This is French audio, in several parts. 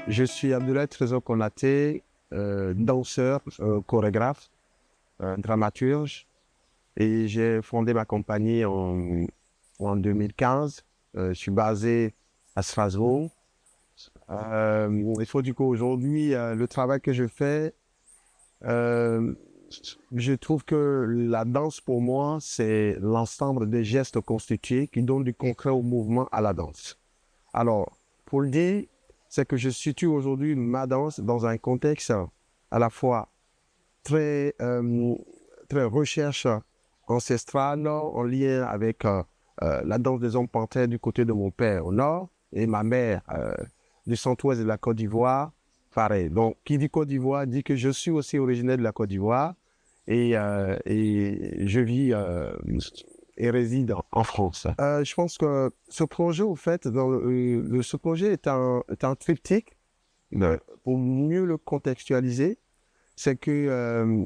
Je suis Abdoulaye Trésor Konaté, danseur, chorégraphe, dramaturge, et j'ai fondé ma compagnie en 2015. Je suis basé à Strasbourg. Il faut du coup aujourd'hui, le travail que je fais, euh, je trouve que la danse pour moi, c'est l'ensemble des gestes constitués qui donnent du concret au mouvement à la danse. Alors, pour le dire, c'est que je situe aujourd'hui ma danse dans un contexte à la fois très, très recherche ancestrale en lien avec la danse des hommes panthères du côté de mon père au nord et ma mère du centre-ouest de la Côte d'Ivoire, pareil. Donc, qui dit Côte d'Ivoire dit que je suis aussi originaire de la Côte d'Ivoire et je vis et réside en France. Je pense que ce projet, au fait, ce projet est un triptyque. Pour mieux le contextualiser, c'est que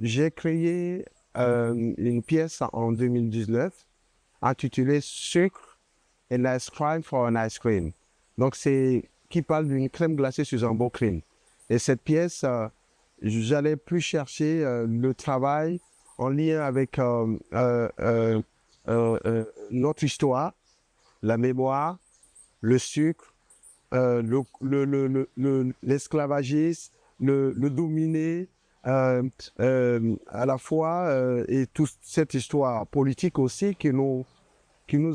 j'ai créé une pièce en 2019 intitulée Sucre and Ice Cream for an Ice Cream. Donc, c'est qui parle d'une crème glacée sur un bon cream. Et cette pièce, j'allais plus chercher le travail en lien avec notre histoire, la mémoire, le sucre, l'esclavagisme, le dominé, à la fois, et toute cette histoire politique aussi qui nous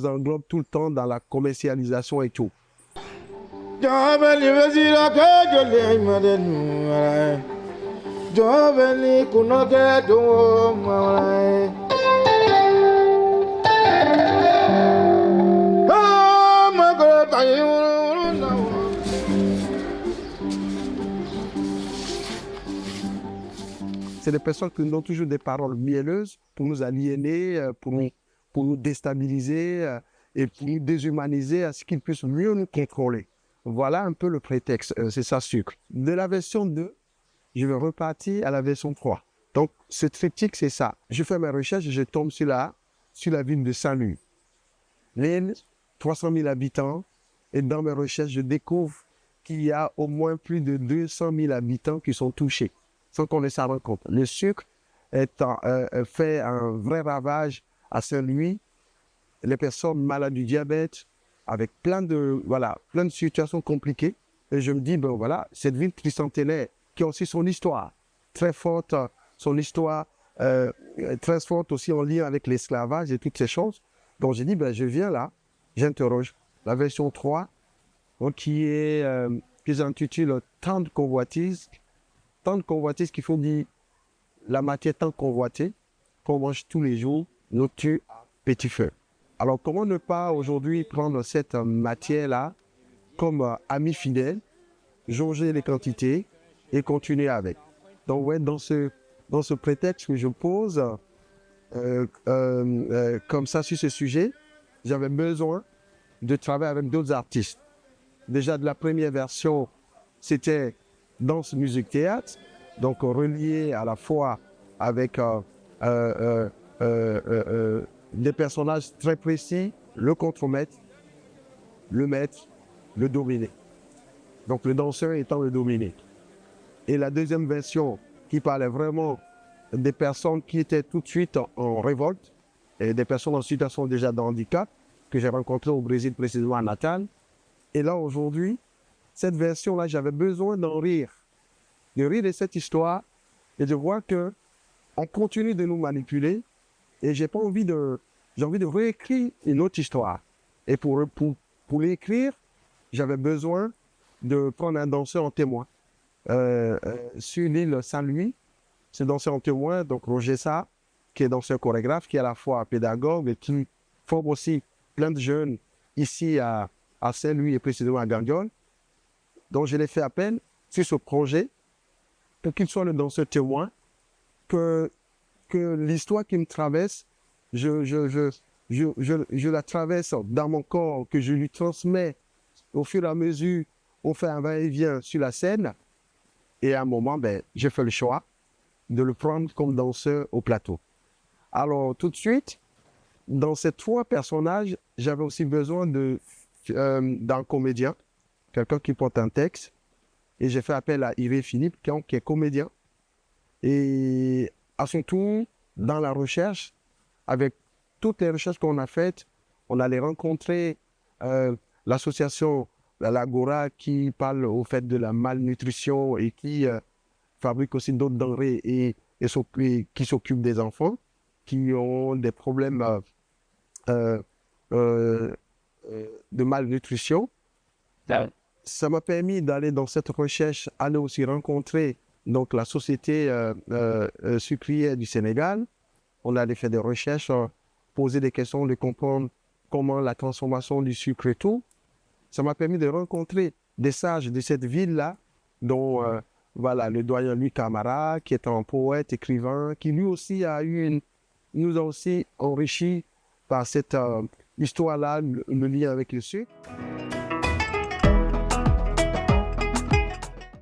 englobe tout le temps dans la commercialisation et tout. C'est des personnes qui nous donnent toujours des paroles mielleuses pour nous aliéner, pour nous déstabiliser et pour nous déshumaniser à ce qu'ils puissent mieux nous contrôler. Voilà un peu le prétexte, c'est ça, Sucre. De la version 2, je vais repartir à la version 3. Donc, ce triptyque, c'est ça. Je fais mes recherches et je tombe sur la ville de Saint-Louis. L'île, 300 000 habitants. Et dans mes recherches, je découvre qu'il y a au moins plus de 200 000 habitants qui sont touchés, sans qu'on ne s'en rende compte. Le sucre fait un vrai ravage à Saint-Louis. Les personnes malades du diabète, avec plein de situations compliquées. Et je me dis, ben voilà, cette ville tricentenaire qui a aussi son histoire très forte, son histoire très forte aussi en lien avec l'esclavage et toutes ces choses. Donc j'ai dit, ben je viens là, j'interroge. La version 3, donc, qui s'intitule Tant de convoitises qu'il faut dire la matière tant convoitée qu'on mange tous les jours, nous tue à petit feu. Alors, comment ne pas aujourd'hui prendre cette matière-là comme ami fidèle, jauger les quantités et continuer avec. Donc, ouais, dans ce prétexte que je pose comme ça sur ce sujet, j'avais besoin de travailler avec d'autres artistes. Déjà, de la première version, c'était danse, musique, théâtre, donc relié à la fois avec des personnages très précis, le contremaître, le maître, le dominé. Donc le danseur étant le dominé. Et la deuxième version qui parlait vraiment des personnes qui étaient tout de suite en révolte, et des personnes en situation déjà de handicap, que j'ai rencontrées au Brésil précisément à Natal. Et là aujourd'hui, cette version-là, j'avais besoin d'en rire, de rire de cette histoire et de voir que on continue de nous manipuler et j'ai envie de réécrire une autre histoire. Et pour l'écrire, j'avais besoin de prendre un danseur en témoin. Sur l'île Saint-Louis, ce danseur en témoin, donc Roger Sarr, qui est danseur chorégraphe, qui est à la fois pédagogue et qui forme aussi plein de jeunes ici à Saint-Louis et précisément à Gandiol. Donc je l'ai fait appel sur ce projet pour qu'il soit le danseur témoin, que l'histoire qui me traverse, je la traverse dans mon corps, que je lui transmets au fur et à mesure, on fait un va-et-vient sur la scène. Et à un moment, j'ai fait le choix de le prendre comme danseur au plateau. Alors, tout de suite, dans ces trois personnages, j'avais aussi besoin d'un comédien quelqu'un qui porte un texte. Et j'ai fait appel à Iré Philippe, qui est comédien. Et à son tour, dans la recherche, avec toutes les recherches qu'on a faites, on allait rencontrer l'association l'Agora qui parle au fait de la malnutrition et qui fabrique aussi d'autres denrées et qui s'occupe des enfants qui ont des problèmes euh, euh, de malnutrition. Ça m'a permis d'aller dans cette recherche, aller aussi rencontrer donc, la société sucrière du Sénégal. On allait faire des recherches, poser des questions, de comprendre comment la transformation du sucre et tout. Ça m'a permis de rencontrer des sages de cette ville-là, dont voilà, le doyen Louis Camara, qui est un poète, écrivain, qui lui aussi nous a aussi enrichi par cette histoire-là, le lien avec le sucre.